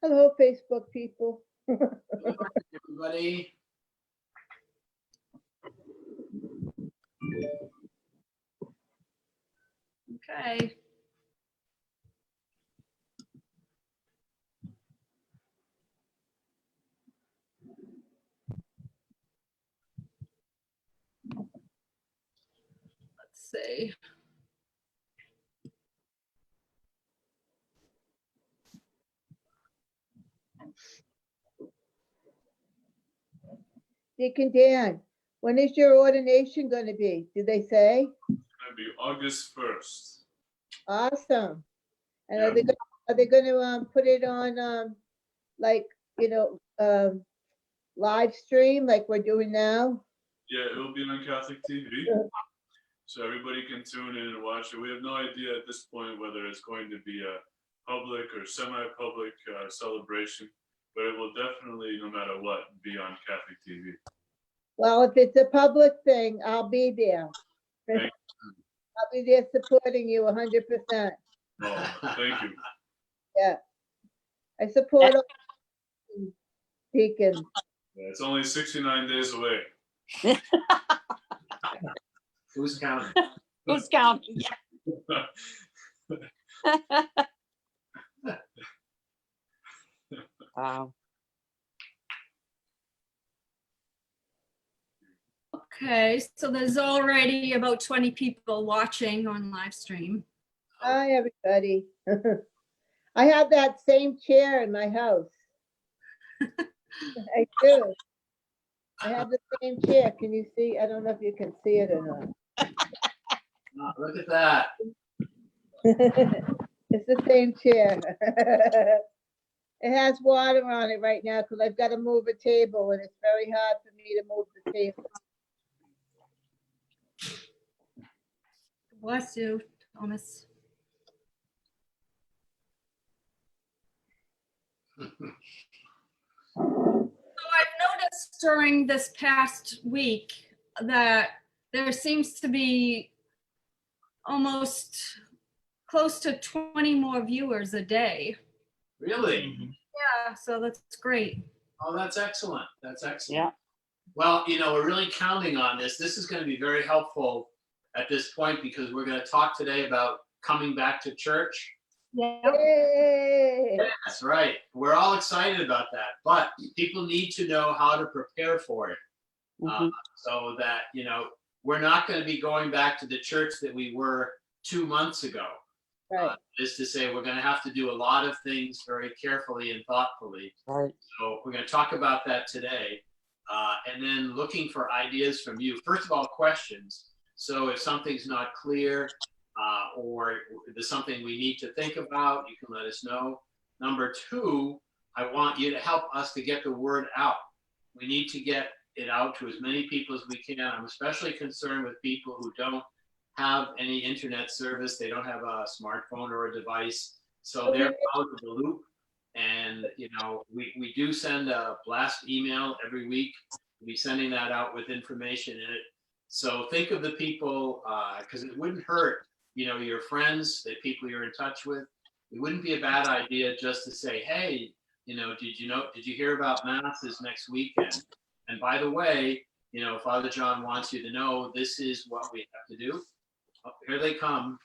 Hello, Facebook people. Everybody. Okay. Let's see. Deacon Dan, when is your ordination going to be? Did they say? It's gonna be August 1st. Awesome. And Yeah. are they going to put it on like, live stream like we're doing now? Yeah, it will be on Catholic TV, so everybody can tune in and watch it. We have no idea at this point whether it's going to be a public or semi-public celebration, but it will definitely, no matter what, be on Catholic TV. Well, if it's a public thing, I'll be there. Thank I'll be there supporting you 100%. Oh, thank you. Yeah. I support all deacons. Yeah, it's only 69 days away. Who's counting? Who's counting? Wow. Okay, so there's already about 20 people watching on live stream. Hi, everybody. I have that same chair in my house. I do. I have the same chair. Can you see? I don't know if you can see it or not. Oh, look at that. It's the same chair. It has water on it right now because I've got to move a table and it's very hard for me to move the table. Bless you, Thomas. So I've noticed during this past week that there seems to be almost close to 20 more viewers a day. Really? Yeah, so that's great. Oh, that's excellent. That's excellent. Yeah. Well, we're really counting on this. This is going to be very helpful at this point because we're going to talk today about coming back to church. Yeah. Yay! That's right. We're all excited about that, but people need to know how to prepare for it. So that, we're not going to be going back to the church that we were 2 months ago. Right. Is to say we're going to have to do a lot of things very carefully and thoughtfully. Right. So we're going to talk about that today. And then looking for ideas from you. First of all, questions. So if something's not clear or there's something we need to think about, you can let us know. Number two, I want you to help us to get the word out. We need to get it out to as many people as we can. I'm especially concerned with people who don't have any internet service. They don't have a smartphone or a device. So they're out of the loop. And, we do send a blast email every week. We'll be sending that out with information in it. So think of the people, because it wouldn't hurt, your friends, the people you're in touch with. It wouldn't be a bad idea just to say, hey, did you hear about Mass this next weekend? And by the way, Father John wants you to know this is what we have to do. Oh, here they come.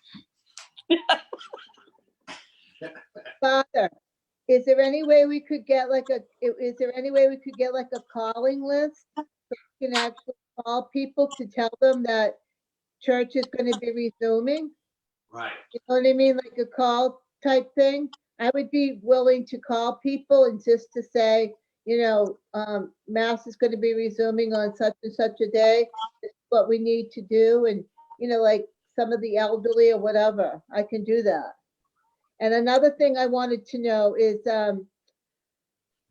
Father, is there any way we could get like a calling list? So we can actually call people to tell them that church is going to be resuming? Right. You know what I mean? Like a call type thing. I would be willing to call people and just to say, Mass is going to be resuming on such and such a day. This is what we need to do. And, like some of the elderly or whatever, I can do that. And another thing I wanted to know is,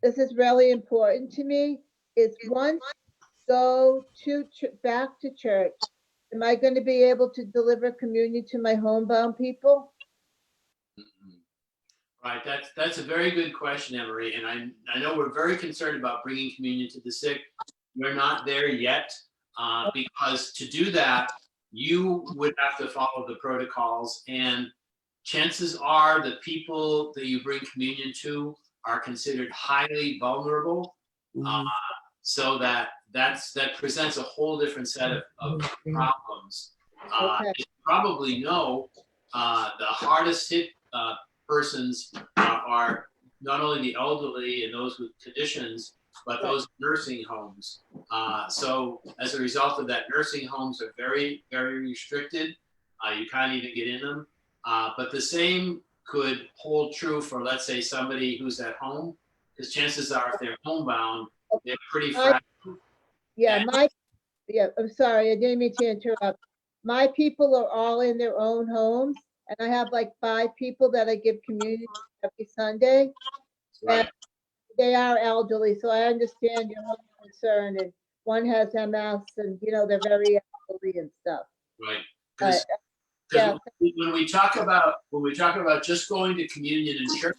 this is really important to me, is once I go back to church, am I going to be able to deliver communion to my homebound people? Right, that's a very good question, Emery, and I know we're very concerned about bringing communion to the sick. We're not there yet, because to do that, you would have to follow the protocols, and chances are the people that you bring communion to are considered highly vulnerable. So that presents a whole different set of problems. Okay. As you probably know, the hardest hit persons are not only the elderly and those with conditions, but those in nursing homes. So as a result of that, nursing homes are very, very restricted. You can't even get in them. But the same could hold true for, let's say, somebody who's at home, because chances are if they're homebound, they're pretty fragile. Yeah, I'm sorry, I didn't mean to interrupt. My people are all in their own homes, and I have like 5 people that I give community every Sunday. Right. They are elderly, so I understand your whole concern, and one has MS, and, you know, they're very elderly and stuff. Right. But, Because when we talk about just going to communion in church,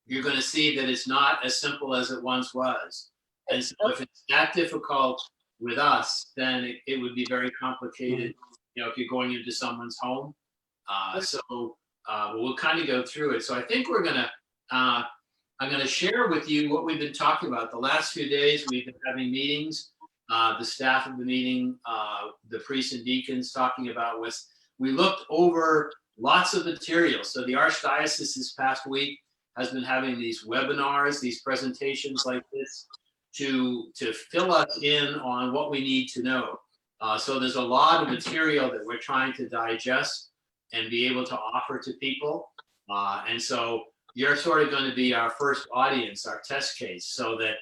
you're going to see that it's not as simple as it once was. And so if it's that difficult with us, then it would be very complicated, you know, if you're going into someone's home. So we'll kind of go through it. So I think I'm going to share with you what we've been talking about. The last few days, we've been having meetings. The staff of the meeting, the priests and deacons talking about was, we looked over lots of material. So the Archdiocese this past week has been having these webinars, these presentations like this to fill us in on what we need to know. So there's a lot of material that we're trying to digest and be able to offer to people. And so you're sort of going to be our first audience, our test case, so that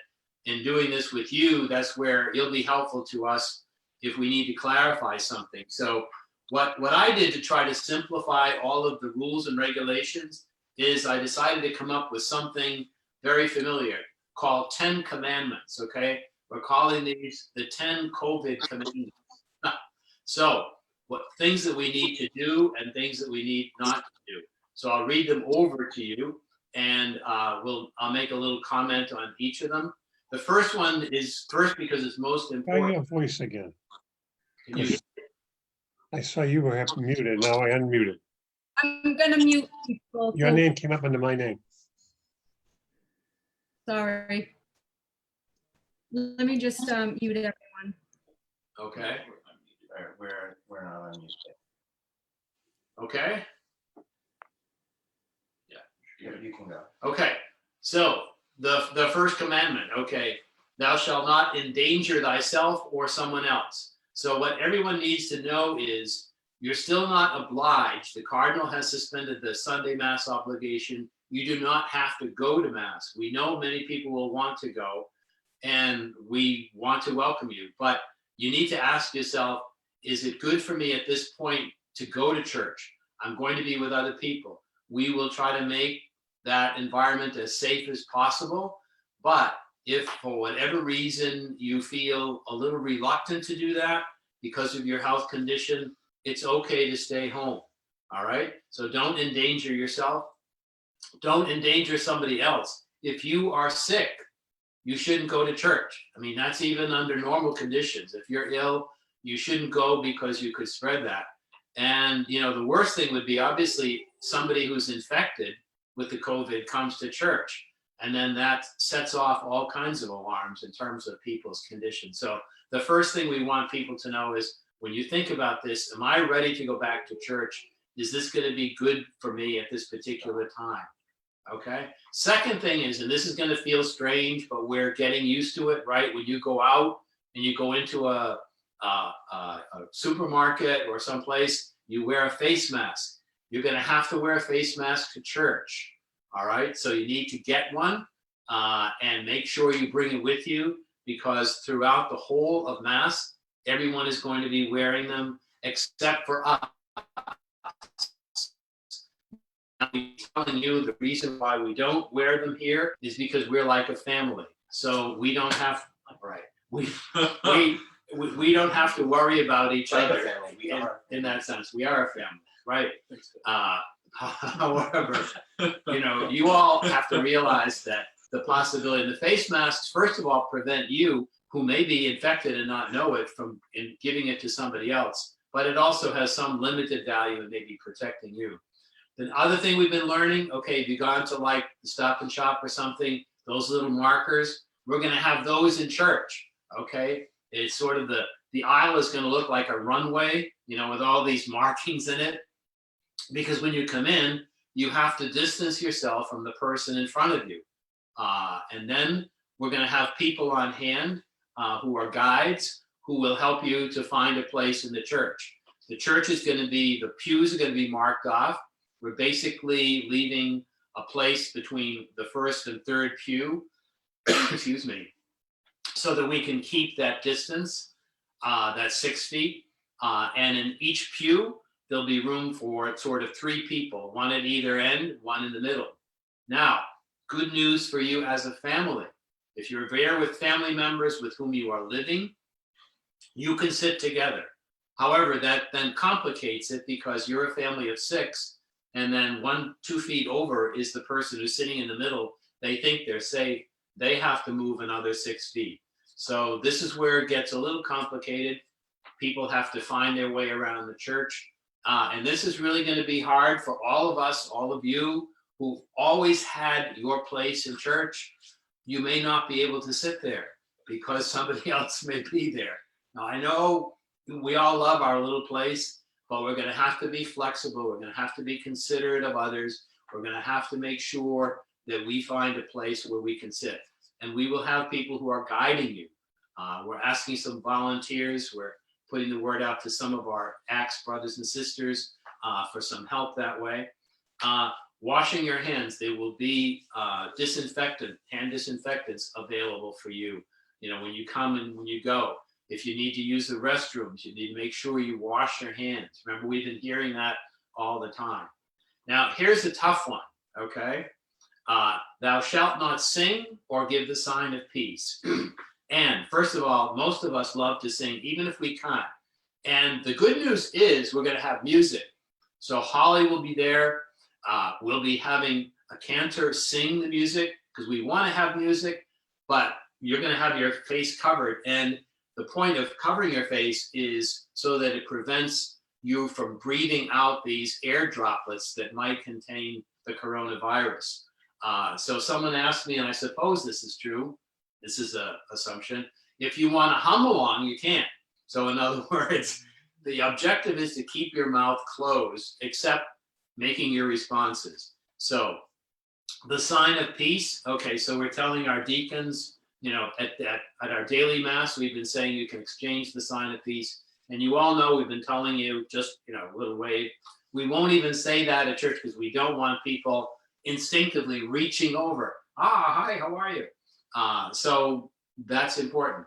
in doing this with you, that's where you'll be helpful to us if we need to clarify something. So what I did to try to simplify all of the rules and regulations is I decided to come up with something very familiar called 10 Commandments, okay? We're calling these the 10 COVID Commandments. So what things that we need to do and things that we need not to do. So I'll read them over to you, and I'll make a little comment on each of them. The first one is first because it's most Try important. your voice again. Can you- I saw you were muted. Now I unmuted. I'm gonna mute people. Your name came up under my name. Sorry. Let me just mute everyone. Okay, We're not unmuted. okay, You can go. okay. So the first commandment, okay, thou shalt not endanger thyself or someone else. So what everyone needs to know is you're still not obliged. The cardinal has suspended the Sunday Mass obligation. You do not have to go to Mass. We know many people will want to go, and we want to welcome you, but you need to ask yourself, is it good for me at this point to go to church? I'm going to be with other people. We will try to make that environment as safe as possible. But if for whatever reason you feel a little reluctant to do that because of your health condition, it's okay to stay home. All right. So don't endanger yourself. Don't endanger somebody else. If you are sick, you shouldn't go to church. I mean, that's even under normal conditions. If you're ill, you shouldn't go because you could spread that. And, you know, the worst thing would be obviously somebody who's infected with the COVID comes to church. And then that sets off all kinds of alarms in terms of people's condition. So the first thing we want people to know is when you think about this, am I ready to go back to church? Is this going to be good for me at this particular time? Okay. Second thing is, and this is going to feel strange, but we're getting used to it, right? When you go out and you go into a supermarket or someplace, you wear a face mask. You're going to have to wear a face mask to church. All right. So you need to get one and make sure you bring it with you, because throughout the whole of Mass, everyone is going to be wearing them except for us. I'm telling you, the reason why we don't wear them here is because we're like a family. So we don't have, right, we don't have to worry about each Like a other family, we are. in that sense. We are a family, right? However, you know, you all have to realize that the possibility, the face masks, first of all, prevent you, who may be infected and not know it, from giving it to somebody else. But it also has some limited value in maybe protecting you. The other thing we've been learning, okay, if you've gone to like the Stop and Shop or something, those little markers, we're gonna have those in church, okay? It's sort of the aisle is gonna look like a runway, you know, with all these markings in it. Because when you come in, you have to distance yourself from the person in front of you. And then we're gonna have people on hand who are guides who will help you to find a place in the church. The church is gonna be, the pews are gonna be marked off. We're basically leaving a place between the first and third pew, excuse me, so that we can keep that distance, that 6 feet. And in each pew, there'll be room for sort of 3 people, one at either end, one in the middle. Now, good news for you as a family. If you're there with family members with whom you are living, you can sit together. However, that then complicates it because you're a family of 6, and then 2 feet over is the person who's sitting in the middle. They think they're safe. They have to move another 6 feet. So this is where it gets a little complicated. People have to find their way around the church. And this is really going to be hard for all of us, all of you who've always had your place in church. You may not be able to sit there because somebody else may be there. Now, I know we all love our little place, but we're going to have to be flexible. We're going to have to be considerate of others. We're going to have to make sure that we find a place where we can sit. And we will have people who are guiding you. We're asking some volunteers. We're putting the word out to some of our ACTS brothers and sisters for some help that way. Washing your hands. There will be hand disinfectants available for you. You know, when you come and when you go. If you need to use the restrooms, you need to make sure you wash your hands. Remember, we've been hearing that all the time. Now, here's a tough one, okay? Thou shalt not sing or give the sign of peace. And first of all, most of us love to sing, even if we can't. And the good news is we're going to have music. So Holly will be there. We'll be having a cantor sing the music because we want to have music, but you're going to have your face covered. And the point of covering your face is so that it prevents you from breathing out these air droplets that might contain the coronavirus. So someone asked me, and I suppose this is true, this is an assumption, if you want to hum along, you can. So in other words, the objective is to keep your mouth closed, except making your responses. So the sign of peace, okay, so we're telling our deacons, you know, at our daily mass, we've been saying you can exchange the sign of peace. And you all know we've been telling you just, you know, a little wave. We won't even say that at church because we don't want people instinctively reaching over. Hi, how are you? So that's important.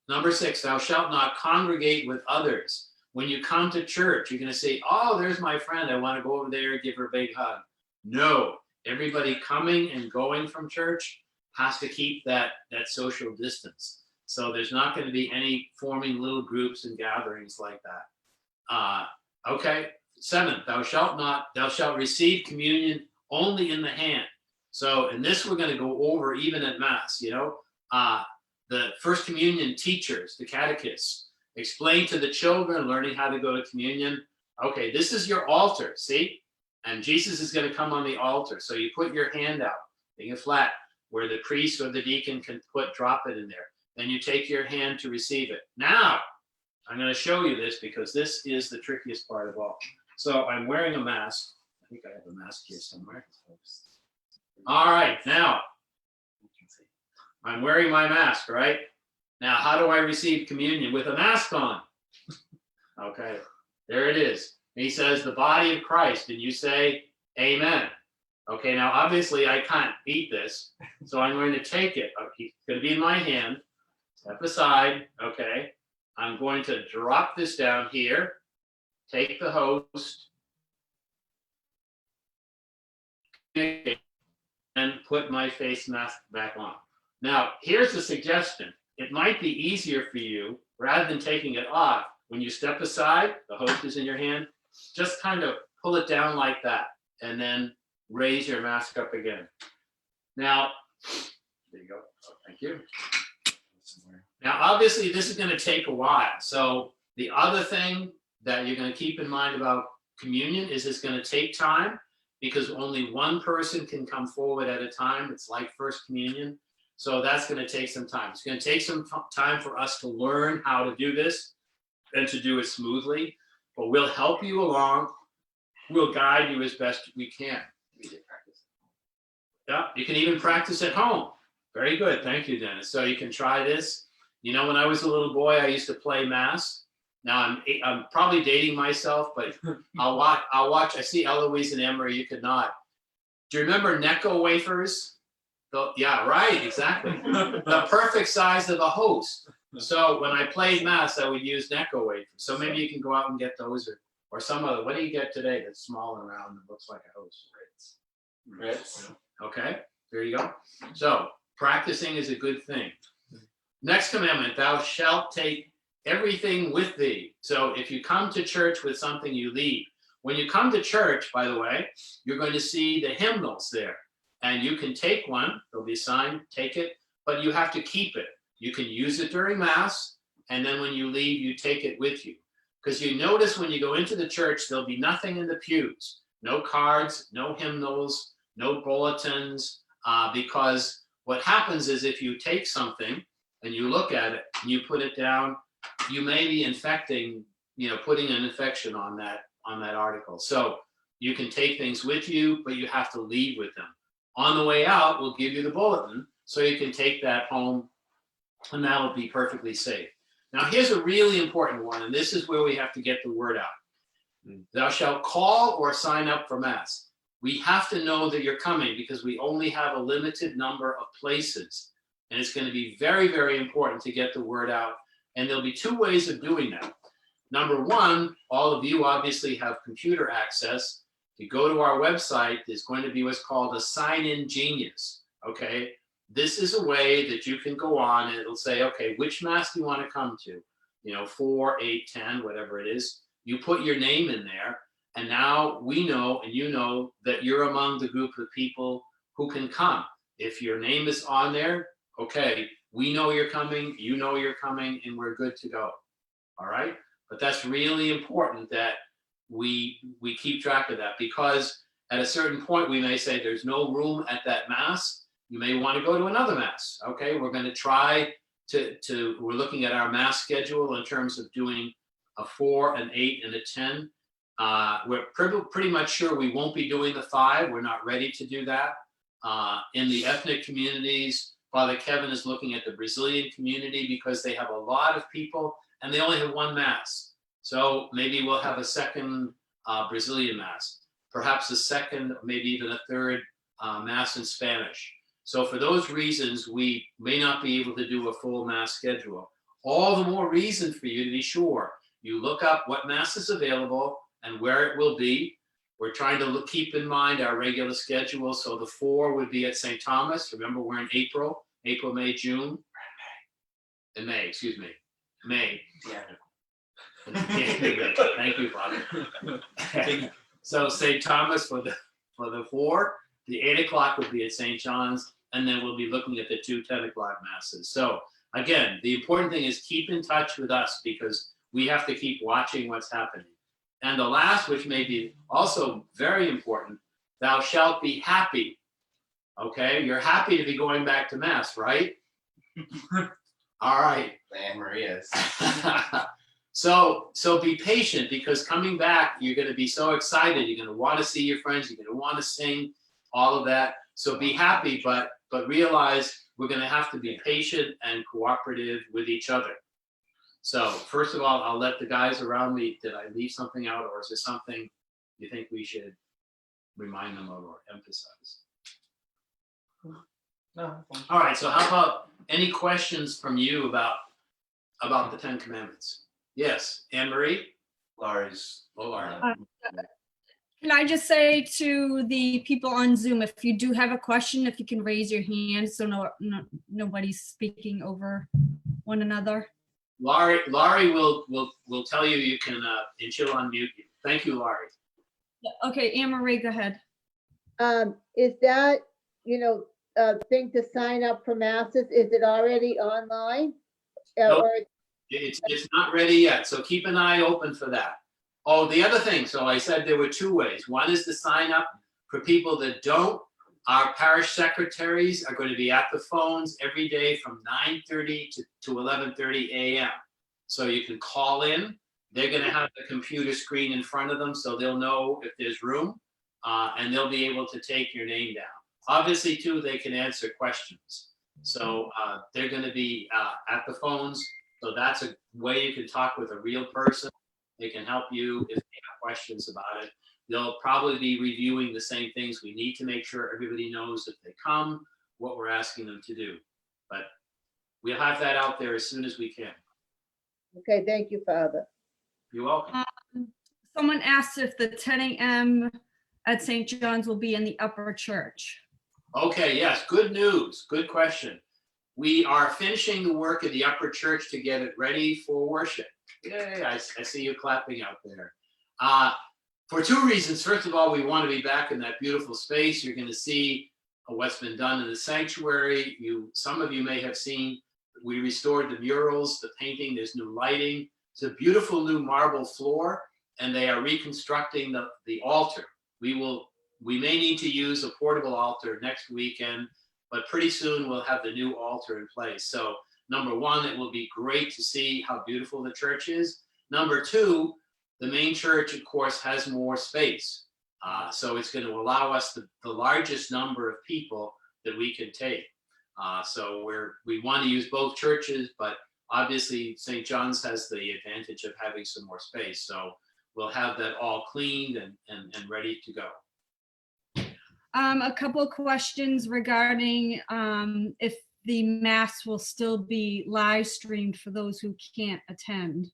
Number 6, thou shalt not congregate with others. When you come to church, you're going to say, oh, there's my friend. I want to go over there and give her a big hug. No, everybody coming and going from church has to keep that social distance. So there's not going to be any forming little groups and gatherings like that. Okay, 7, thou shalt receive communion only in the hand. So, and this we're going to go over even at Mass, you know. The First Communion teachers, the catechists, explain to the children learning how to go to communion, okay, this is your altar, see? And Jesus is going to come on the altar. So you put your hand out, being it flat, where the priest or the deacon can drop it in there. Then you take your hand to receive it. Now, I'm going to show you this because this is the trickiest part of all. So I'm wearing a mask. I think I have a mask here somewhere. All right, now, I'm wearing my mask, right? Now, how do I receive communion? With a mask on. Okay, there it is. And he says, the body of Christ, and you say, amen. Okay, now, obviously, I can't eat this, so I'm going to take it. It's going to be in my hand. Step aside, okay. I'm going to drop this down here, take the host, and put my face mask back on. Now, here's a suggestion. It might be easier for you, rather than taking it off, when you step aside, the host is in your hand, just kind of pull it down like that, and then raise your mask up again. Now, there you go. Oh, thank you. Now, obviously, this is going to take a while. So the other thing that you're going to keep in mind about communion is it's going to take time because only one person can come forward at a time. It's like First Communion. So that's going to take some time. It's going to take some time for us to learn how to do this and to do it smoothly. But we'll help you along. We'll guide you as best we can. Yeah, you can even practice at home. Very good. Thank you, Dennis. So you can try this. You know, when I was a little boy, I used to play Mass. Now I'm probably dating myself, but I'll watch. I see Eloise and Emery. You could nod. Do you remember Necco wafers? Yeah, right. Exactly. The perfect size of a host. So when I played Mass, I would use Necco wafers. So maybe you can go out and get those, or some other. What do you get today that's small and round and looks like a host? Ritz. Okay, there you go. So practicing is a good thing. Next commandment, thou shalt take everything with thee. So if you come to church with something, you leave. When you come to church, by the way, you're going to see the hymnals there. And you can take one, there'll be a sign, take it, but you have to keep it. You can use it during Mass, and then when you leave, you take it with you. Because you notice when you go into the church, there'll be nothing in the pews. No cards, no hymnals, no bulletins, because what happens is if you take something and you look at it and you put it down, you may be infecting, putting an infection on that article. So you can take things with you, but you have to leave with them. On the way out, we'll give you the bulletin so you can take that home, and that'll be perfectly safe. Now, here's a really important one, and this is where we have to get the word out. Thou shalt call or sign up for Mass. We have to know that you're coming because we only have a limited number of places. And it's going to be very, very important to get the word out. And there'll be two ways of doing that. Number one, all of you obviously have computer access. If you go to our website, there's going to be what's called a sign-in genius. Okay. This is a way that you can go on and it'll say, okay, which Mass do you want to come to? 4, 8, 10, whatever it is. You put your name in there. And now we know, and you know, that you're among the group of people who can come. If your name is on there, okay, we know you're coming, you know you're coming, and we're good to go. All right? But that's really important that we keep track of that, because at a certain point, we may say there's no room at that Mass. You may want to go to another Mass. Okay, we're going to try we're looking at our Mass schedule in terms of doing a 4, an 8, and a 10. We're pretty much sure we won't be doing the 5. We're not ready to do that. In the ethnic communities, Father Kevin is looking at the Brazilian community because they have a lot of people and they only have one Mass. So maybe we'll have a second Brazilian Mass, perhaps a second, maybe even a third Mass in Spanish. So for those reasons, we may not be able to do a full Mass schedule. All the more reason for you to be sure. You look up what Mass is available and where it will be. We're trying to keep in mind our regular schedule. So the 4 would be at St. Thomas. Remember, we're in April, May, June. In May, excuse me. May. Yeah. Thank you, Father. So St. Thomas for the 4. The 8 o'clock would be at St. John's, and then we'll be looking at the 2 10 o'clock Masses. So again, the important thing is keep in touch with us because we have to keep watching what's happening. And the last, which may be also very important, thou shalt be happy. Okay, you're happy to be going back to Mass, right? All right. Anne Maria's. So be patient because coming back, you're going to be so excited. You're going to want to see your friends. You're going to want to sing, all of that. So be happy, but realize we're going to have to be patient and cooperative with each other. So first of all, I'll let the guys around me, did I leave something out or is there something you think we should remind them of or emphasize? No. All right, so how about any questions from you about the 10 Commandments? Yes, Anne Marie? Laurie. Can I just say to the people on Zoom, if you do have a question, if you can raise your hand so nobody's speaking over one another. Laurie will tell you you can, and she'll unmute you. Thank you, Laurie. Okay, Anne Marie, go ahead. Is that, thing to sign up for Masses, is it already online? Nope. Or It's not ready yet, so keep an eye open for that. Oh, the other thing, so I said there were two ways. One is to sign up for people that don't. Our parish secretaries are going to be at the phones every day from 9:30 to 11:30 a.m. So you can call in. They're going to have the computer screen in front of them, so they'll know if there's room, and they'll be able to take your name down. Obviously, too, they can answer questions. So they're going to be at the phones. So that's a way you can talk with a real person. They can help you if they have questions about it. They'll probably be reviewing the same things. We need to make sure everybody knows if they come, what we're asking them to do. But we'll have that out there as soon as we can. Okay, thank you, Father. You're welcome. Someone asked if the 10 a.m. at St. John's will be in the upper church. Okay, yes, good news. Good question. We are finishing the work of the upper church to get it ready for worship. Yay, I see you clapping out there. For two reasons. First of all, we want to be back in that beautiful space. You're going to see what's been done in the sanctuary. Some of you may have seen, we restored the murals, the painting, there's new lighting. It's a beautiful new marble floor, and they are reconstructing the altar. We may need to use a portable altar next weekend, but pretty soon we'll have the new altar in place. So number one, it will be great to see how beautiful the church is. Number two, the main church, of course, has more space. So it's going to allow us the largest number of people that we can take. So we want to use both churches, but obviously St. John's has the advantage of having some more space. So we'll have that all cleaned and ready to go. A couple of questions regarding if the mass will still be live streamed for those who can't attend.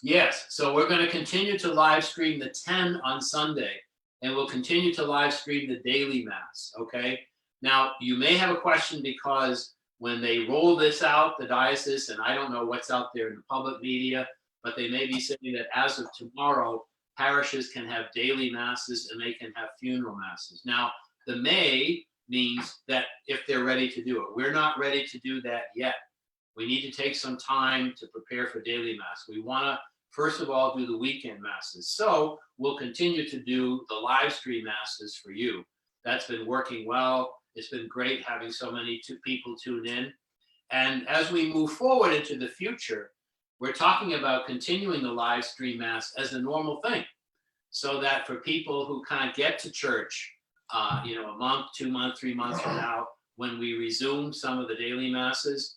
Yes, so we're going to continue to live stream the 10 on Sunday, and we'll continue to live stream the daily mass, okay? Now, you may have a question because when they roll this out, the diocese, and I don't know what's out there in the public media, but they may be saying that as of tomorrow, parishes can have daily masses and they can have funeral masses. Now, the may means that if they're ready to do it. We're not ready to do that yet. We need to take some time to prepare for daily mass. We want to, first of all, do the weekend masses. So we'll continue to do the live stream masses for you. That's been working well. It's been great having so many people tune in. And as we move forward into the future, we're talking about continuing the live stream mass as a normal thing, so that for people who can't get to church, a month, 2 months, 3 months from now, when we resume some of the daily masses,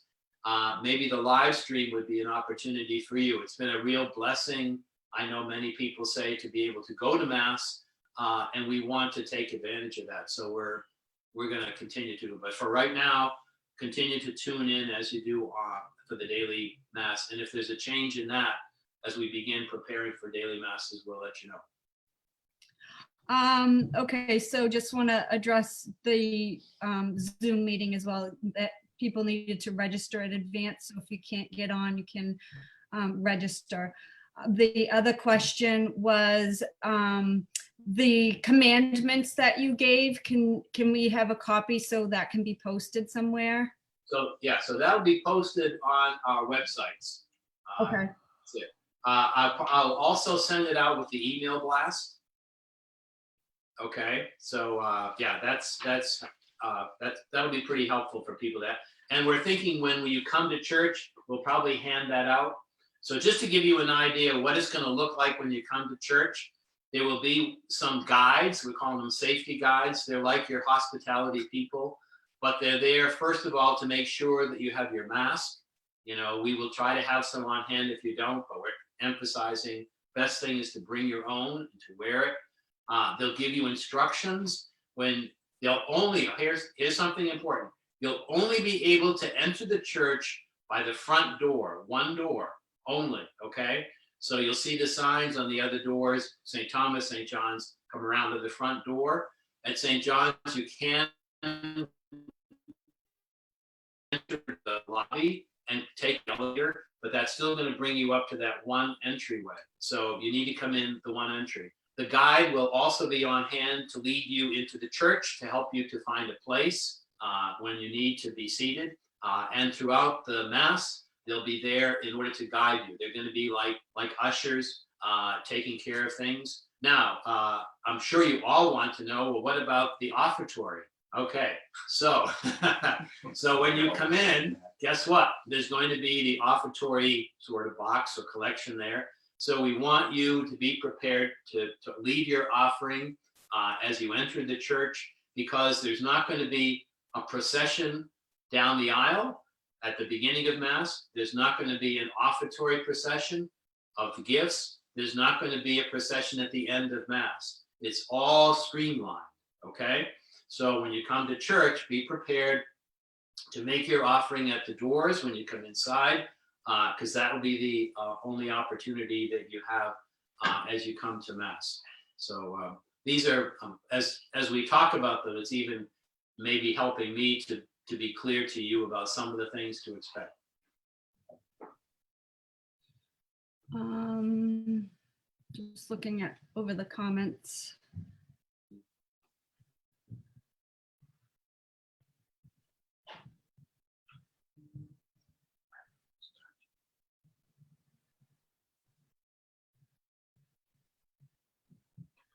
maybe the live stream would be an opportunity for you. It's been a real blessing. I know many people say to be able to go to mass, and we want to take advantage of that. So we're going to continue to, but for right now, continue to tune in as you do for the daily mass. And if there's a change in that, as we begin preparing for daily masses, we'll let you know. Okay, so just want to address the Zoom meeting as well, that people needed to register in advance. So if you can't get on, you can register. The other question was the commandments that you gave. Can we have a copy so that can be posted somewhere? So yeah, so that'll be posted on our websites. Okay. That's it. I'll also send it out with the email blast. Okay, so yeah, that'll be pretty helpful for people. And we're thinking when you come to church, we'll probably hand that out. So just to give you an idea of what it's going to look like when you come to church, there will be some guides. We call them safety guides. They're like your hospitality people, but they're there first of all to make sure that you have your mask. We will try to have some on hand if you don't, but we're emphasizing best thing is to bring your own and to wear it. They'll give you instructions when here's something important. You'll only be able to enter the church by the front door, one door only, okay? So you'll see the signs on the other doors, St. Thomas, St. John's, come around to the front door. At St. John's, you can enter the lobby and take the elevator, but that's still going to bring you up to that one entryway. So you need to come in the one entry. The guide will also be on hand to lead you into the church, to help you to find a place when you need to be seated. And throughout the mass, they'll be there in order to guide you. They're going to be like ushers taking care of things. Now, I'm sure you all want to know, well, what about the offertory? Okay, so so when you come in, guess what? There's going to be the offertory sort of box or collection there. So we want you to be prepared to lead your offering as you enter the church, because there's not going to be a procession down the aisle at the beginning of Mass. There's not going to be an offertory procession of the gifts. There's not going to be a procession at the end of Mass. It's all streamlined, okay? So when you come to church, be prepared to make your offering at the doors when you come inside, because that will be the only opportunity that you have as you come to Mass. So these are, as we talk about them, it's even maybe helping me to be clear to you about some of the things to expect. Just looking at over the comments.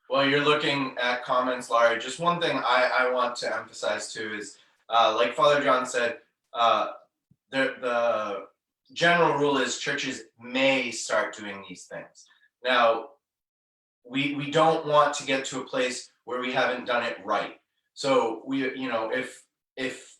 While you're looking at comments, Laurie, just one thing I want to emphasize too is, like Father John said, the general rule is churches may start doing these things. Now, we don't want to get to a place where we haven't done it right. So if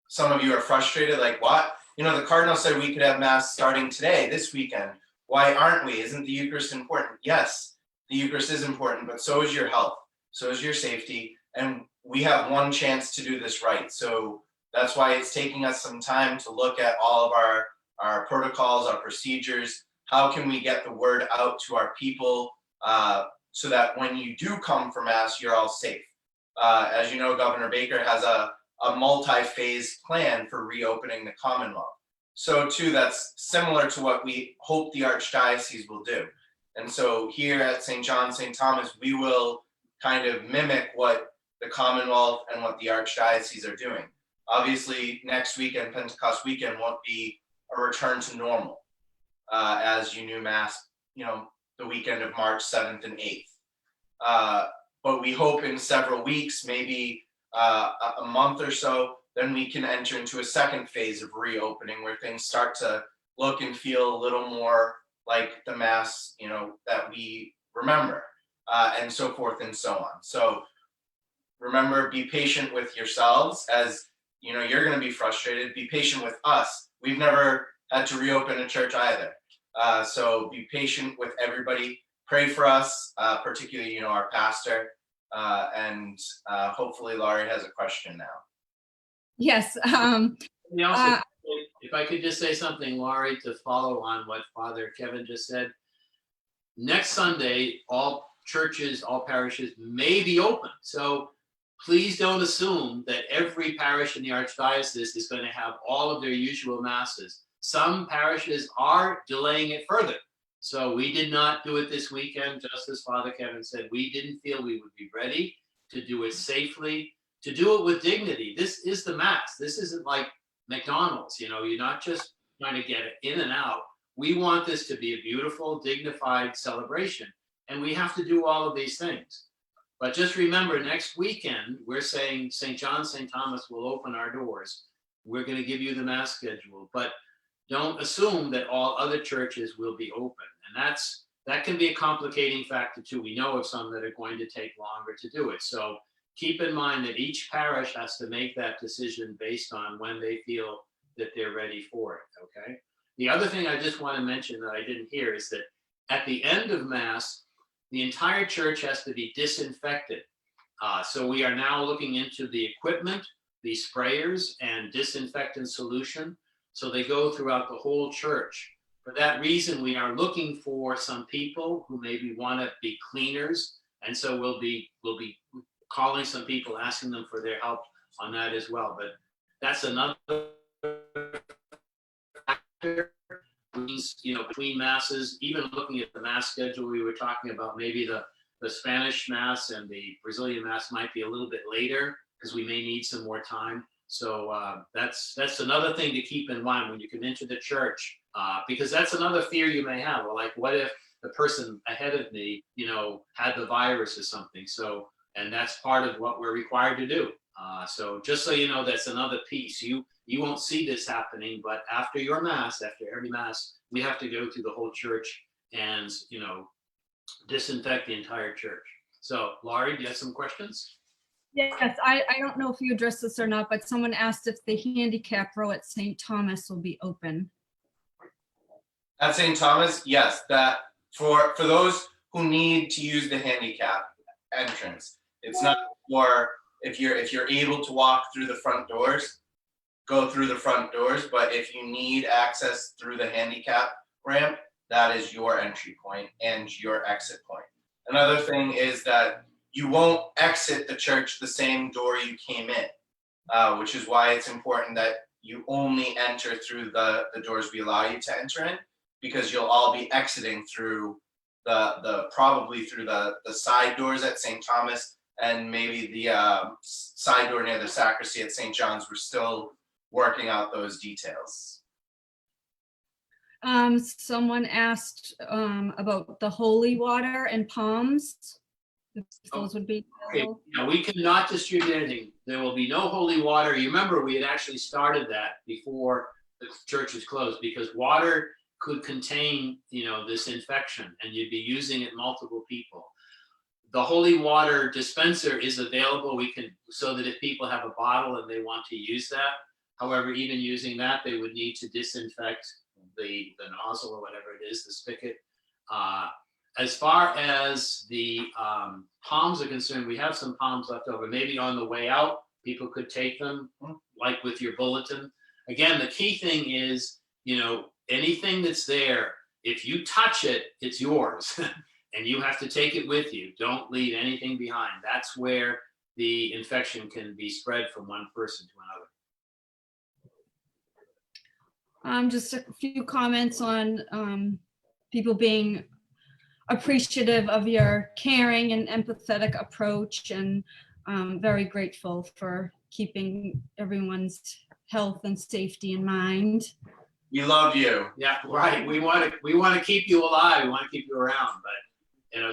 some of you are frustrated, like what? The Cardinal said we could have Mass starting today, this weekend. Why aren't we? Isn't the Eucharist important? Yes, the Eucharist is important, but so is your health, so is your safety, and we have one chance to do this right. So that's why it's taking us some time to look at all of our protocols, our procedures. How can we get the word out to our people so that when you do come for Mass, you're all safe? As you know, Governor Baker has a multi-phase plan for reopening the Commonwealth. So too, that's similar to what we hope the Archdiocese will do. And so here at St. John, St. Thomas, we will kind of mimic what the Commonwealth and what the Archdiocese are doing. Obviously, next weekend, Pentecost weekend, won't be a return to normal, as you knew Mass, the weekend of March 7th and 8th. But we hope in several weeks, maybe a month or so, then we can enter into a second phase of reopening where things start to look and feel a little more like the Mass, that we remember, and so forth and so on. So remember, be patient with yourselves as, you're going to be frustrated. Be patient with us. We've never had to reopen a church either. So be patient with everybody. Pray for us, particularly, our pastor. And hopefully Laurie has a question now. Yes. If I could just say something, Laurie, to follow on what Father Kevin just said. Next Sunday, all churches, all parishes may be open. So please don't assume that every parish in the Archdiocese is going to have all of their usual Masses. Some parishes are delaying it further. So we did not do it this weekend, just as Father Kevin said. We didn't feel we would be ready to do it safely, to do it with dignity. This is the Mass. This isn't like McDonald's, you're not just trying to get it in and out. We want this to be a beautiful, dignified celebration. And we have to do all of these things. But just remember, next weekend, we're saying St. John, St. Thomas will open our doors. We're going to give you the Mass schedule. But don't assume that all other churches will be open. And that can be a complicating factor too. We know of some that are going to take longer to do it. So keep in mind that each parish has to make that decision based on when they feel that they're ready for it, okay? The other thing I just want to mention that I didn't hear is that at the end of Mass, the entire church has to be disinfected. So we are now looking into the equipment, the sprayers and disinfectant solution. So they go throughout the whole church. For that reason, we are looking for some people who maybe want to be cleaners. And so we'll be calling some people, asking them for their help on that as well. But that's another factor. Between Masses, even looking at the Mass schedule, we were talking about maybe the Spanish Mass and the Brazilian Mass might be a little bit later because we may need some more time. So that's another thing to keep in mind when you come into the church, because that's another fear you may have. Well, like, what if the person ahead of me, had the virus or something. So, and that's part of what we're required to do. So just so you know, that's another piece. You won't see this happening, but after your mass, after every mass, we have to go through the whole church and, disinfect the entire church. So Laurie, do you have some questions? Yes, I don't know if you addressed this or not, but someone asked if the handicap row at St. Thomas will be open. At St. Thomas, yes, that for those who need to use the handicap entrance. It's not for if you're able to walk through the front doors, go through the front doors, but if you need access through the handicap ramp, that is your entry point and your exit point. Another thing is that you won't exit the church the same door you came in, which is why it's important that you only enter through the doors we allow you to enter in, because you'll all be exiting through probably through the side doors at St. Thomas and maybe the side door near the sacristy at St. John's. We're still working out those details. Someone asked about the holy water and palms. If those would be Okay, available. we cannot distribute anything. There will be no holy water. You remember, we had actually started that before the church was closed, because water could contain, this infection, and you'd be using it multiple people. The holy water dispenser is available. So that if people have a bottle and they want to use that. However, even using that, they would need to disinfect the nozzle or whatever it is, the spigot. As far as the palms are concerned, we have some palms left over. Maybe on the way out, people could take them, like with your bulletin. Again, the key thing is, anything that's there, if you touch it, it's yours. And you have to take it with you. Don't leave anything behind. That's where the infection can be spread from one person to another. Just a few comments on people being appreciative of your caring and empathetic approach, and very grateful for keeping everyone's health and safety in mind. We love you. Yeah, right. We want to keep you alive. We want to keep you around, but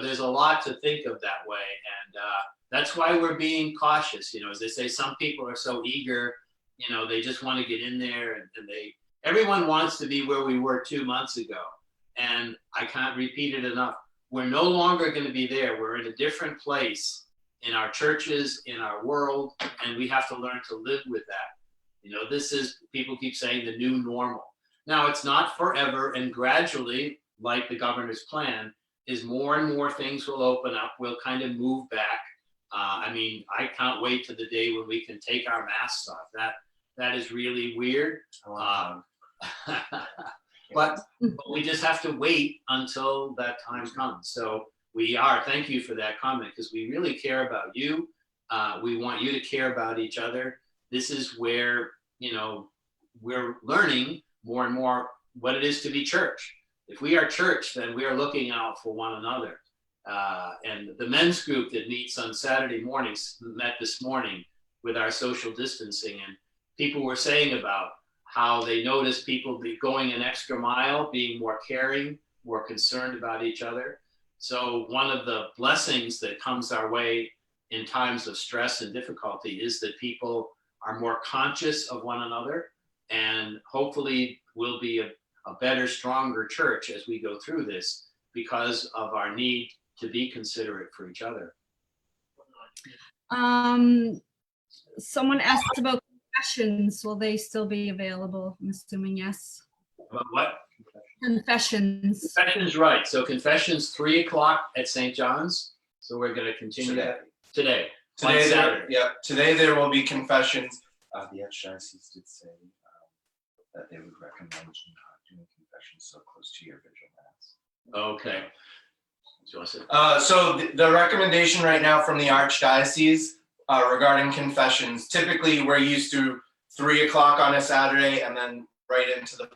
there's a lot to think of that way, and that's why we're being cautious. As they say, some people are so eager. They just want to get in there, and everyone wants to be where we were 2 months ago, and I can't repeat it enough. We're no longer going to be there. We're in a different place in our churches, in our world, and we have to learn to live with that. This is, people keep saying, the new normal. Now, it's not forever, and gradually, like the governor's plan, is more and more things will open up. We'll kind of move back. I can't wait to the day when we can take our masks off. That is really weird. But we just have to wait until that time comes. So thank you for that comment, because we really care about you. We want you to care about each other. This is where, we're learning more and more what it is to be church. If we are church, then we are looking out for one another. And the men's group that meets on Saturday mornings met this morning with our social distancing, and people were saying about how they notice people be going an extra mile, being more caring, more concerned about each other. So one of the blessings that comes our way in times of stress and difficulty is that people are more conscious of one another, and hopefully will be a better, stronger church as we go through this, because of our need to be considerate for each other. Someone asked about confessions. Will they still be available? I'm assuming yes. About what? Confessions. Confessions, right. So confessions, 3:00 at St. John's. So we're going to continue that today. On Saturday. Today there will be confessions. The Archdiocese did say that they would recommend not doing confessions so close to your vigil mass. Okay. So the recommendation right now from the Archdiocese regarding confessions, typically we're used to 3:00 on a Saturday and then right into the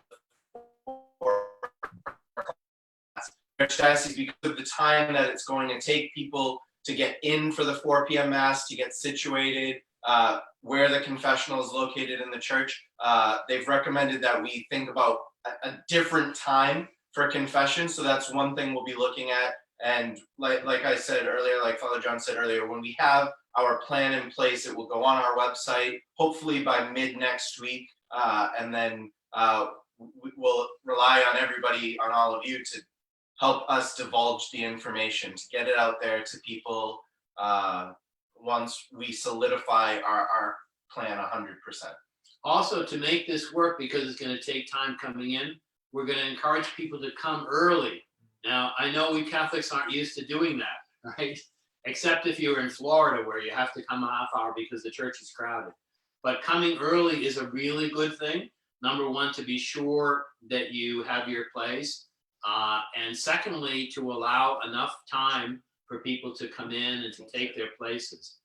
Archdiocese, because of the time that it's going to take people to get in for the 4 p.m. mass, to get situated, where the confessional is located in the church. They've recommended that we think about a different time for confession. So that's one thing we'll be looking at. And like I said earlier, like Father John said earlier, when we have our plan in place, it will go on our website, hopefully by mid next week. And then we will rely on everybody, on all of you, to help us divulge the information, to get it out there to people once we solidify our plan 100%. Also, to make this work, because it's going to take time coming in, we're going to encourage people to come early. Now, I know we Catholics aren't used to doing that, right? Except if you're in Florida, where you have to come a half hour because the church is crowded. But coming early is a really good thing. Number one, to be sure that you have your place. And secondly, to allow enough time for people to come in and to take their places.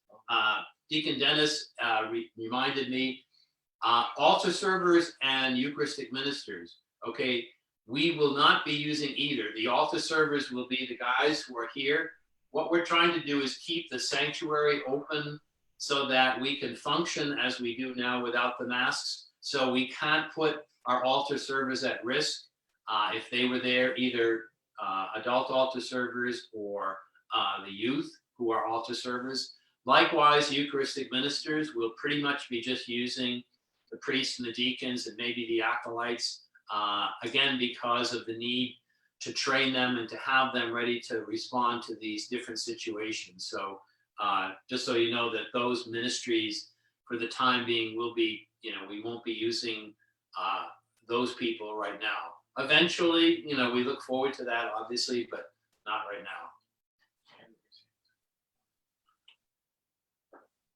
Deacon Dennis reminded me, altar servers and Eucharistic ministers, okay, we will not be using either. The altar servers will be the guys who are here. What we're trying to do is keep the sanctuary open so that we can function as we do now without the masks. So we can't put our altar servers at risk if they were there, either adult altar servers or the youth who are altar servers. Likewise, Eucharistic ministers will pretty much be just using the priests and the deacons and maybe the acolytes, again, because of the need to train them and to have them ready to respond to these different situations. So just so you know that those ministries for the time being will be, we won't be using those people right now. Eventually, we look forward to that, obviously, but not right now.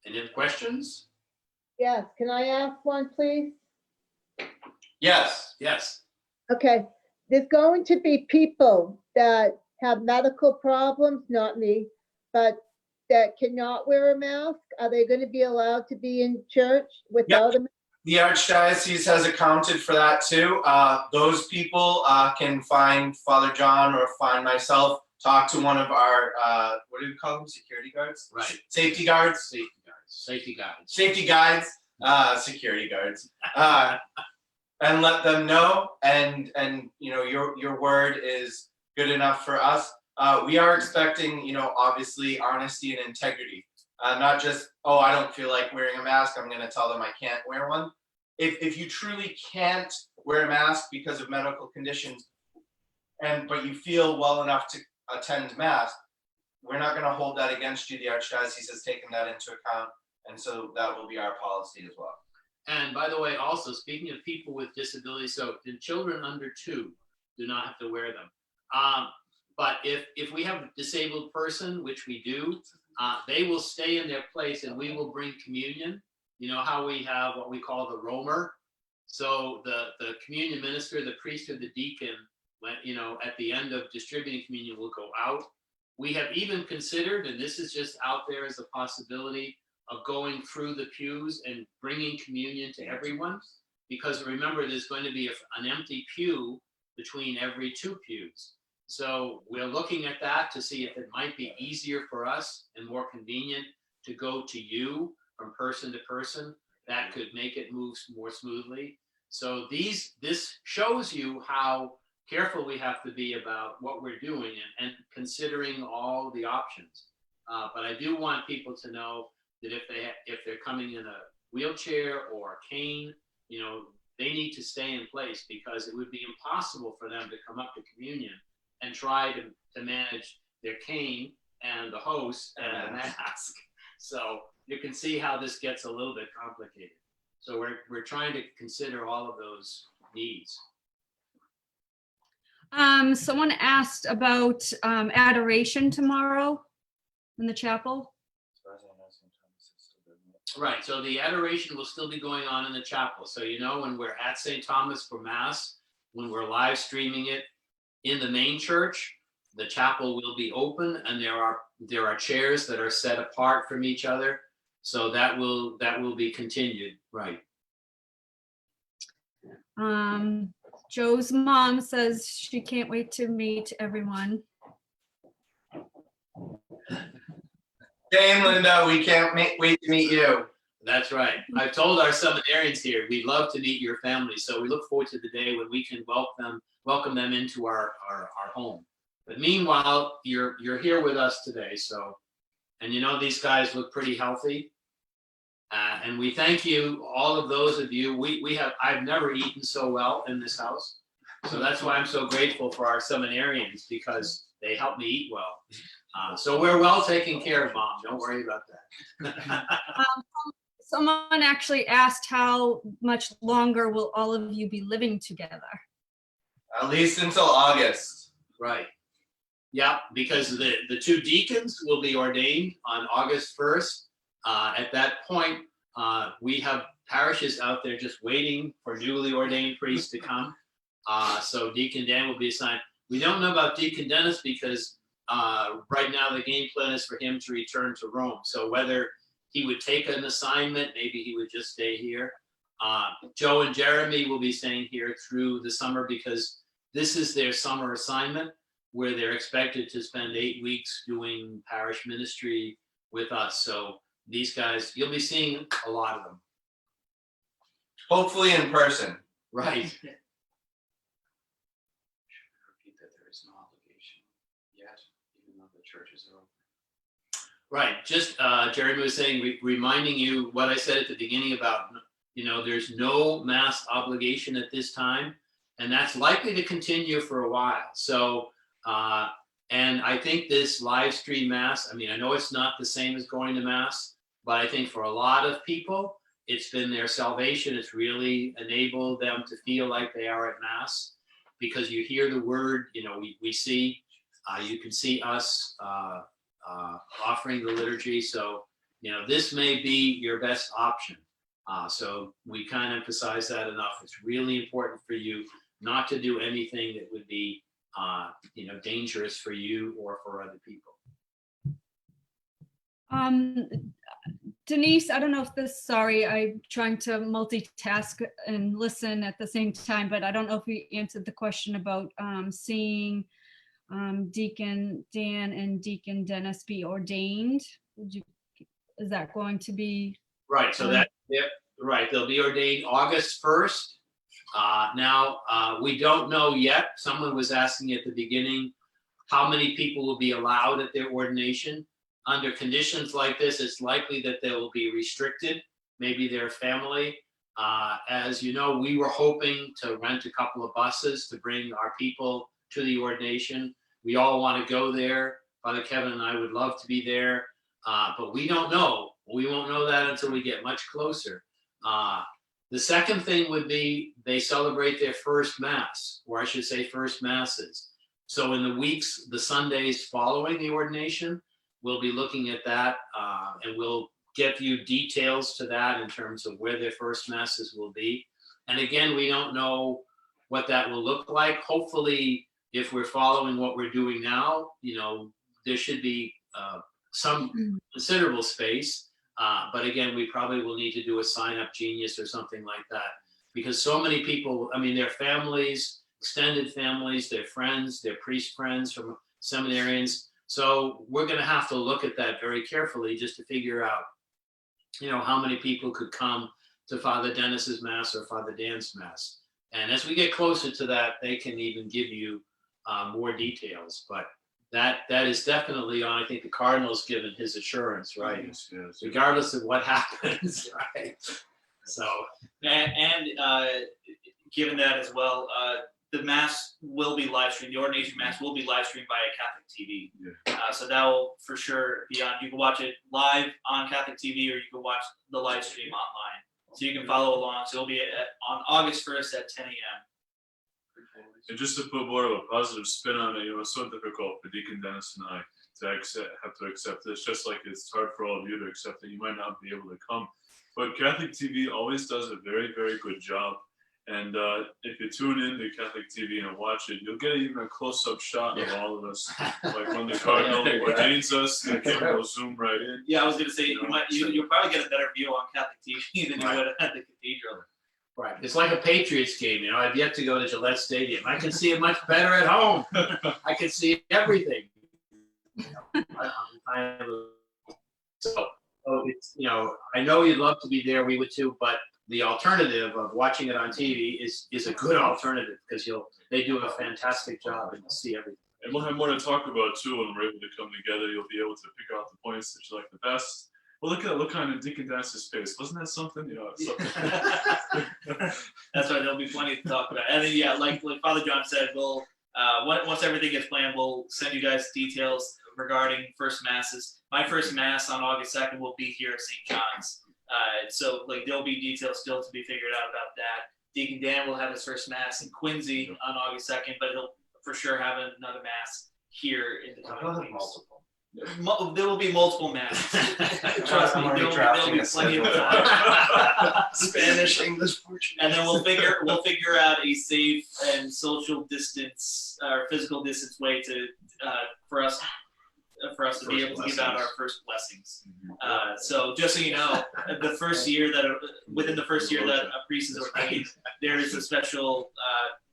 Any other questions? Yes, can I ask one, please? Yes. Yes. Okay, there's going to be people that have medical problems, not me, but that cannot wear a mask. Are they going to be allowed to be in church without a mask? The Archdiocese has accounted for that too. Those people can find Father John or find myself, talk to one of our, what do we call them? Security guards? Right. Safety guards? Safety guides. Safety guides, security guards. And let them know, and your word is good enough for us. We are expecting, obviously honesty and integrity. Not just, oh, I don't feel like wearing a mask, I'm going to tell them I can't wear one. If you truly can't wear a mask because of medical conditions, but you feel well enough to attend mass, we're not going to hold that against you. The Archdiocese has taken that into account, and so that will be our policy as well. And by the way, also speaking of people with disabilities, so the children under 2 do not have to wear them. But if we have a disabled person, which we do, they will stay in their place and we will bring communion. You know how we have what we call the roamer. So the communion minister, the priest or the deacon, at the end of distributing communion will go out. We have even considered, and this is just out there as a possibility, of going through the pews and bringing communion to everyone. Because remember, there's going to be an empty pew between every 2 pews. So we're looking at that to see if it might be easier for us and more convenient to go to you from person to person. That could make it move more smoothly. So this shows you how careful we have to be about what we're doing and considering all the options. But I do want people to know that if they're coming in a wheelchair or a cane, they need to stay in place, because it would be impossible for them to come up to communion and try to manage their cane and the host and the mask. So you can see how this gets a little bit complicated. So we're trying to consider all of those needs. Someone asked about adoration tomorrow in the chapel. Right, so the adoration will still be going on in the chapel. So when we're at St. Thomas for Mass, when we're live streaming it in the main church, the chapel will be open, and there are chairs that are set apart from each other. So that will be continued, right? Joe's mom says she can't wait to meet everyone. Same, Linda. We can't wait to meet you. That's right. I've told our seminarians here, we'd love to meet your family. So we look forward to the day when we can welcome them into our home. But meanwhile, you're here with us today. So, and you know, these guys look pretty healthy. And we thank you, all of those of you. I've never eaten so well in this house. So that's why I'm so grateful for our seminarians, because they help me eat well. So we're well taken care of, Mom. Don't worry about that. Someone actually asked how much longer will all of you be living together? At least until August. Right. Yeah, because the two deacons will be ordained on August 1st. At that point, we have parishes out there just waiting for newly ordained priests to come. So Deacon Dan will be assigned. We don't know about Deacon Dennis because right now the game plan is for him to return to Rome. So whether he would take an assignment, maybe he would just stay here. Joe and Jeremy will be staying here through the summer because this is their summer assignment where they're expected to spend 8 weeks doing parish ministry with us. So these guys, you'll be seeing a lot of them. Hopefully in person. Right. Repeat that there is no obligation yet, even though the churches are open. Right. Just Jeremy was saying, reminding you what I said at the beginning about, you know, there's no mass obligation at this time, and that's likely to continue for a while. So, and I think this live stream mass, I mean, I know it's not the same as going to mass, but I think for a lot of people, it's been their salvation. It's really enabled them to feel like they are at mass because you hear the word, you know, we see, you can see us offering the liturgy. So, you know, this may be your best option. So we can't emphasize that enough. It's really important for you not to do anything that would be, you know, dangerous for you or for other people. Denise, I don't know if this, sorry, I'm trying to multitask and listen at the same time, but I don't know if you answered the question about seeing Deacon Dan and Deacon Dennis be ordained. Is that going to be? Right, so that, yeah, right, they'll be ordained August 1st. Now, we don't know yet. Someone was asking at the beginning, how many people will be allowed at their ordination? Under conditions like this, it's likely that they will be restricted, maybe their family. As you know, we were hoping to rent a couple of buses to bring our people to the ordination. We all want to go there. Father Kevin and I would love to be there, but we don't know. We won't know that until we get much closer. The second thing would be they celebrate their first Mass, or I should say first Masses. So in the weeks, the Sundays following the ordination, we'll be looking at that and we'll give you details to that in terms of where their first Masses will be. And again, we don't know what that will look like. Hopefully, if we're following what we're doing now, you know, there should be some considerable space. But again, we probably will need to do a sign up genius or something like that because so many people, I mean, their families, extended families, their friends, their priest friends from seminarians. So we're going to have to look at that very carefully just to figure out, you know, how many people could come to Father Dennis's Mass or Father Dan's Mass. And as we get closer to that, they can even give you more details. But that is definitely on, I think the Cardinal's given his assurance, right? Yes. Regardless of what happens, right? So. And given that as well, the Mass will be live streamed. The ordination Mass will be live streamed by Catholic TV. Yeah. So that will for sure be on. You can watch it live on Catholic TV, or you can watch the live stream online. So you can follow along. So it'll be on August 1st at 10 a.m. And just to put more of a positive spin on it, you know, it's so difficult for Deacon Dennis and I to have to accept this, just like it's hard for all of you to accept that you might not be able to come. But Catholic TV always does a very, very good job. And if you tune in to Catholic TV and watch it, you'll get even a close-up shot of all of us. Like when the Cardinal ordains us, the camera will zoom right in. Yeah, I was gonna say you'll probably get a better view on Catholic TV than you would at the cathedral. Right. It's like a Patriots game, you know. I've yet to go to Gillette Stadium. I can see it much better at home. I can see everything. So So it's, I know you'd love to be there, we would too, but the alternative of watching it on TV is a good alternative because they do a fantastic job and see everything. And we'll have more to talk about too when we're able to come together. You'll be able to pick out the points that you like the best. Well, look kind of Deacon Dance's face. Wasn't that something? It's something. That's right. There'll be plenty to talk about. And then, yeah, like Father John said, we'll once everything gets planned, we'll send you guys details regarding first masses. My first mass on August 2nd will be here at St. John's. So there'll be details still to be figured out about that. Deacon Dan will have his first mass in Quincy on August 2nd, but he'll for sure have another mass here in the coming weeks. Multiple. There will be multiple masses. Trust me, I'm already there'll drafting be a plenty of schedule. time. Spanish, English, Portuguese. And then we'll figure out a safe and social distance or physical distance way to for us to be able to give out our first blessings. So just so you know, the first year that within the first year that a priest is ordained, there is a special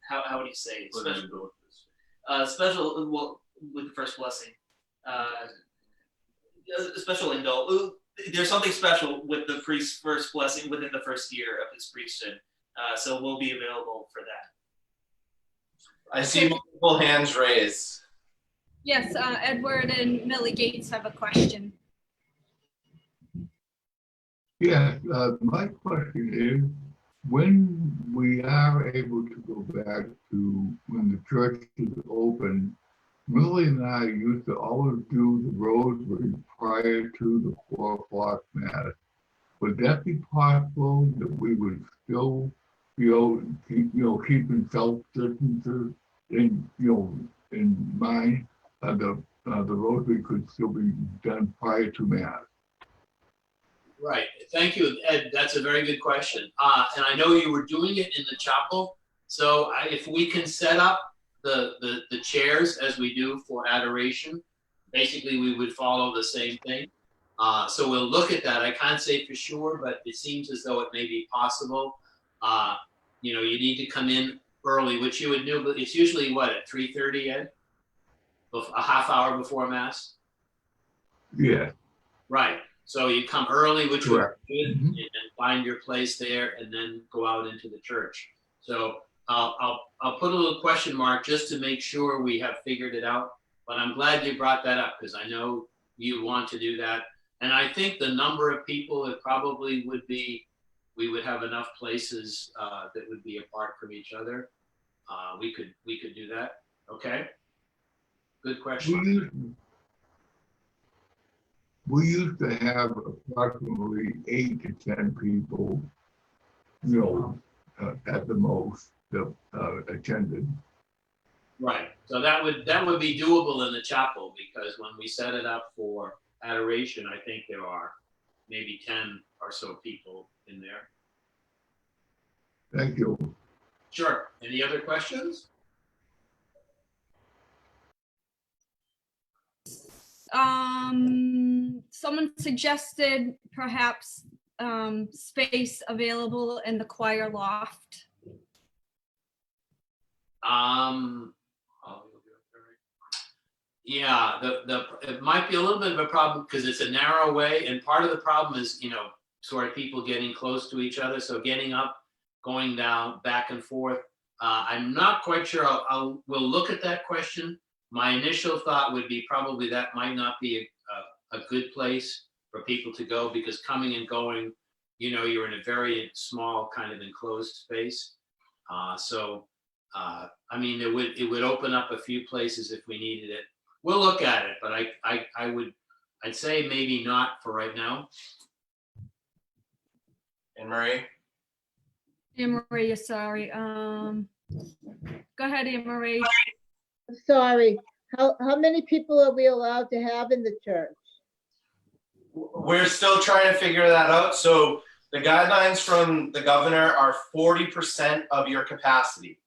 how would you say it? Special well with the first blessing. Special indult. There's something special with the priest's first blessing within the first year of his priesthood. So we'll be available for that. I see multiple hands raised. Yes, Edward and Millie Gates have a question. Yeah, my question is, when we are able to go back to when the church is open, Millie and I used to always do the rosary prior to the 4 o'clock mass. Would that be possible that we would still be able to keep, keeping self distances in mind? The rosary could still be done prior to mass. Right. Thank you, Ed. That's a very good question. And I know you were doing it in the chapel. So if we can set up the chairs as we do for adoration, basically we would follow the same thing. So we'll look at that. I can't say for sure, but it seems as though it may be possible. You need to come in early, which you would do, but it's usually what, at 3:30, Ed? A half hour before mass? Yeah. Right. So you come early, which would be good, Mhm. and then find your place there, and then go out into the church. So I'll put a little question mark just to make sure we have figured it out. But I'm glad you brought that up because I know you want to do that, and I think the number of people it probably would be, we would have enough places that would be apart from each other. We could do that. Okay. Good question. We used to have approximately 8 to 10 people, at the most that attended. Right. So that would be doable in the chapel because when we set it up for adoration, I think there are maybe 10 or so people in there. Thank you. Sure. Any other questions? Someone suggested perhaps space available in the choir loft. Yeah, it might be a little bit of a problem because it's a narrow way, and part of the problem is sort of people getting close to each other. So getting up, going down, back and forth. I'm not quite sure. We'll look at that question. My initial thought would be probably that might not be a good place for people to go because coming and going, you're in a very small kind of enclosed space. It would open up a few places if we needed it. We'll look at it, but I'd say maybe not for right now. Anne Marie? Anne Marie, sorry. Go ahead, Anne Marie. Sorry, how many people are we allowed to have in the church? We're still trying to figure that out. So the guidelines from the governor are 40% of your capacity,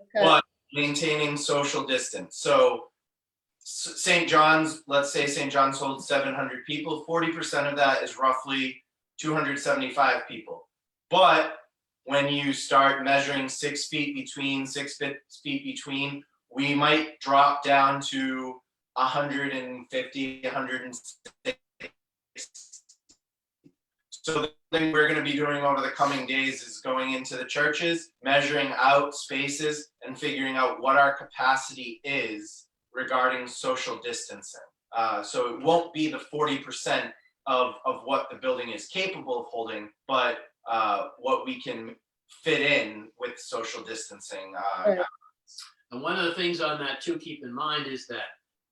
Okay. but maintaining social distance. So St. John's, let's say St. John's holds 700 people, 40% of that is roughly 275 people. But when you start measuring 6 feet between, we might drop down to 150, 160 So the thing we're gonna be doing over the coming days is going into the churches, measuring out spaces and figuring out what our capacity is regarding social distancing. So it won't be the 40% of what the building is capable of holding, but what we can fit in with social distancing. Right. And one of the things on that too, keep in mind is that,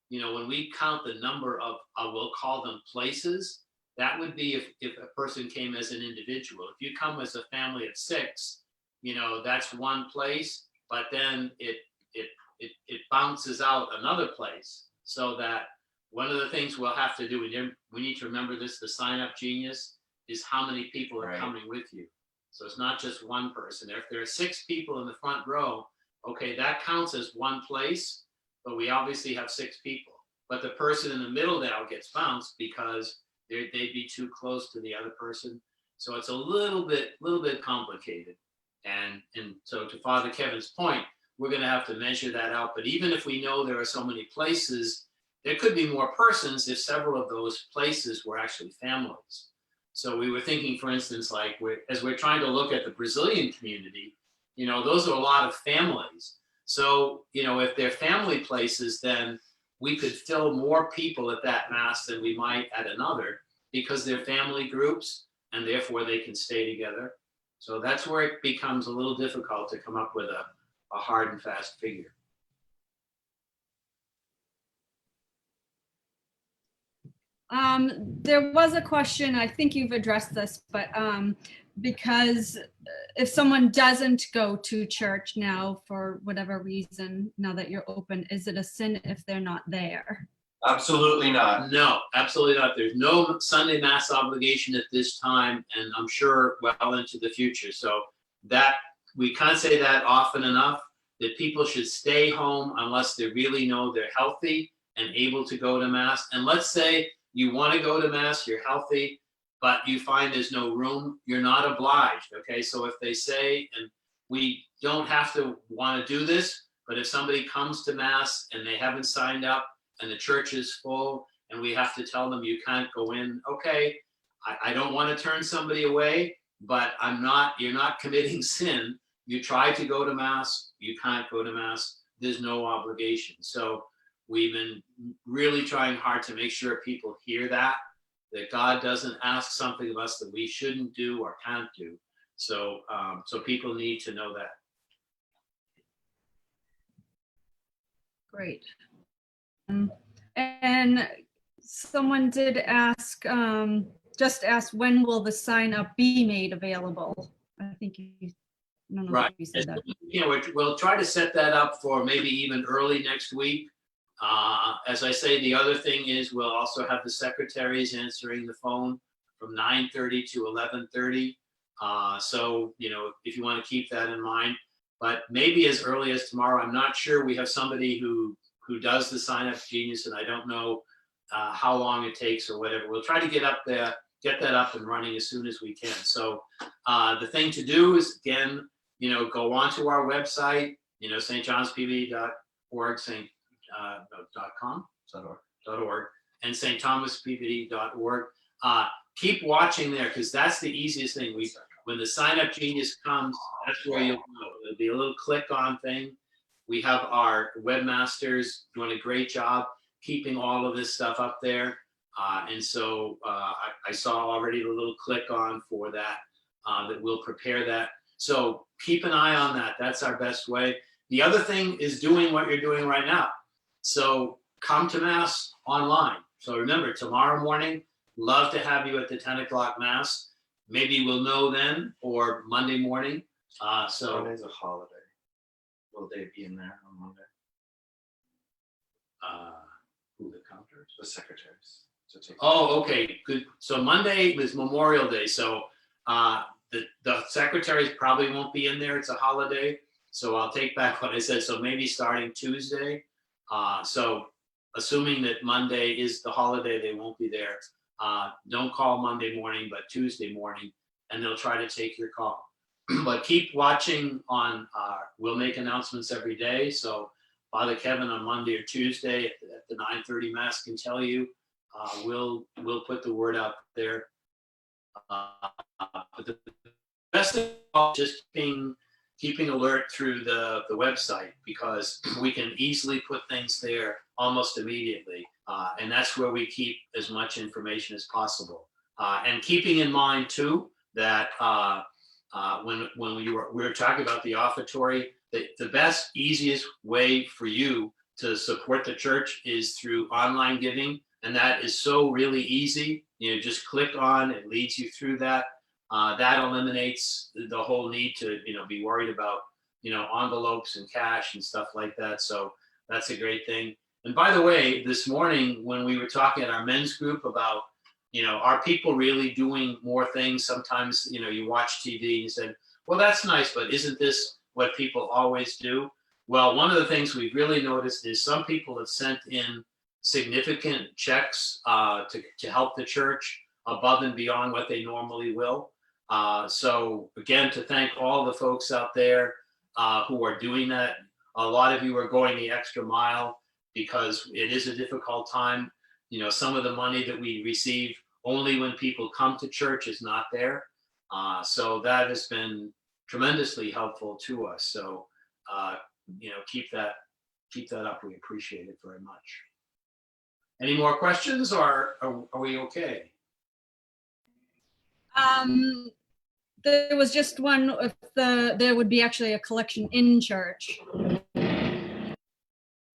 you know, when we count the number of, we'll call them places, that would be if a person came as an individual. If you come as a family of 6, you know, that's one place, but then it bounces out another place. So that one of the things we'll have to do, we need to remember this, the sign up genius is how many people are Right. coming with you. So it's not just one person. If there are 6 people in the front row, okay, that counts as one place, but we obviously have 6 people. But the person in the middle now gets bounced because they'd be too close to the other person. So it's a little bit complicated. And so to Father Kevin's point, we're gonna have to measure that out. But even if we know there are so many places, there could be more persons if several of those places were actually families. So we were thinking, for instance, like as we're trying to look at the Brazilian community, you know, those are a lot of families. So, you know, if they're family places, then we could fill more people at that mass than we might at another because they're family groups and therefore they can stay together. So that's where it becomes a little difficult to come up with a hard and fast figure. There was a question, I think you've addressed this, but because if someone doesn't go to church now for whatever reason, now that you're open, is it a sin if they're not there? Absolutely not. No, absolutely not. There's no Sunday mass obligation at this time, and I'm sure well into the future. So that we can't say that often enough, that people should stay home unless they really know they're healthy and able to go to mass. And let's say you want to go to mass, you're healthy, but you find there's no room, you're not obliged, okay? So if they say, and we don't have to want to do this, but if somebody comes to mass and they haven't signed up and the church is full and we have to tell them you can't go in, okay, I don't want to turn somebody away, but you're not committing sin. You try to go to mass, you can't go to mass, there's no obligation. So we've been really trying hard to make sure people hear that God doesn't ask something of us that we shouldn't do or can't do. So, so people need to know that. Great. And someone did ask, just asked, when will the sign up be made available? I think you, I don't know Right. if you said that. You know, we'll try to set that up for maybe even early next week. As I say, the other thing is we'll also have the secretaries answering the phone from 9:30 to 11:30. So, you know, if you want to keep that in mind, but maybe as early as tomorrow. I'm not sure. We have somebody who does the sign up genius, and I don't know how long it takes or whatever. We'll try to get that up and running as soon as we can. So the thing to do is, again, you know, go onto our website, you know, stjohnspbd.org, .com.org, and stthomaspbd.org. Keep watching there because that's the easiest thing. When the sign up genius comes, that's where you'll know. It'll be a little click on thing. We have our webmasters doing a great job keeping all of this stuff up there. And so I saw already the little click on for that, that we'll prepare that. So keep an eye on that. That's our best way. The other thing is doing what you're doing right now. So come to Mass online. So remember, tomorrow morning, love to have you at the 10 o'clock Mass. Maybe we'll know then, or Monday morning. So Monday's a holiday. Will they be in there on Monday? who the counters? The secretaries. To take. Oh, okay, good. So Monday is Memorial Day. So the secretaries probably won't be in there. It's a holiday. So I'll take back what I said. So maybe starting Tuesday. So assuming that Monday is the holiday, they won't be there. Don't call Monday morning, but Tuesday morning, and they'll try to take your call. But keep watching on, we'll make announcements every day. So Father Kevin on Monday or Tuesday at the 9:30 Mass can tell you, we'll put the word out there. But the best of all, just keeping alert through the website, because we can easily put things there almost immediately. And that's where we keep as much information as possible. And keeping in mind too, that when we were talking about the offertory, the best, easiest way for you to support the church is through online giving. And that is so really easy. You know, just click on, it leads you through that. That eliminates the whole need to, be worried about, envelopes and cash and stuff like that. So that's a great thing. And by the way, this morning when we were talking at our men's group about, are people really doing more things? Sometimes, you watch TV and you said, well, that's nice, but isn't this what people always do? Well, one of the things we've really noticed is some people have sent in significant checks to help the church above and beyond what they normally will. So again, to thank all the folks out there who are doing that. A lot of you are going the extra mile because it is a difficult time. Some of the money that we receive only when people come to church is not there. So that has been tremendously helpful to us. So, keep that up. We appreciate it very much. Any more questions, or are we okay? There was just one, if there would be actually a collection in church.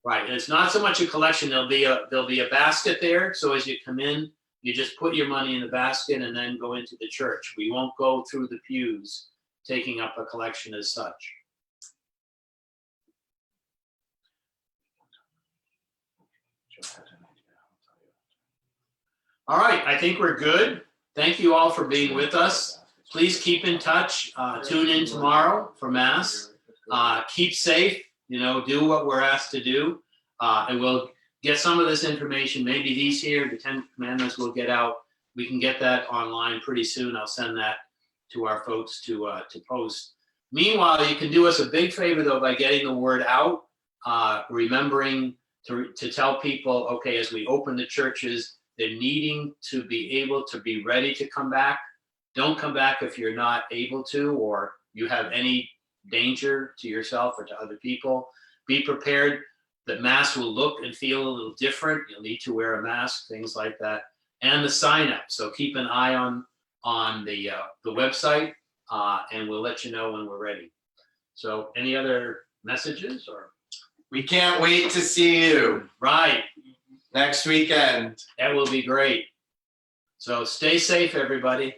Right, and it's not so much a collection. There'll be a basket there. So as you come in, you just put your money in the basket and then go into the church. We won't go through the pews taking up a collection as such. All right, I think we're good. Thank you all for being with us. Please keep in touch. Tune in tomorrow for Mass. Keep safe, do what we're asked to do. And we'll get some of this information, maybe these here, the 10 Commandments will get out. We can get that online pretty soon. I'll send that to our folks to post. Meanwhile, you can do us a big favor though by getting the word out, remembering to tell people, okay, as we open the churches, they're needing to be able to be ready to come back. Don't come back if you're not able to, or you have any danger to yourself or to other people. Be prepared that Mass will look and feel a little different. You'll need to wear a mask, things like that. And the sign up. So keep an eye on the website, and we'll let you know when we're ready. So any other messages? Or We can't wait to see you right. next weekend. That will be great. So stay safe, everybody.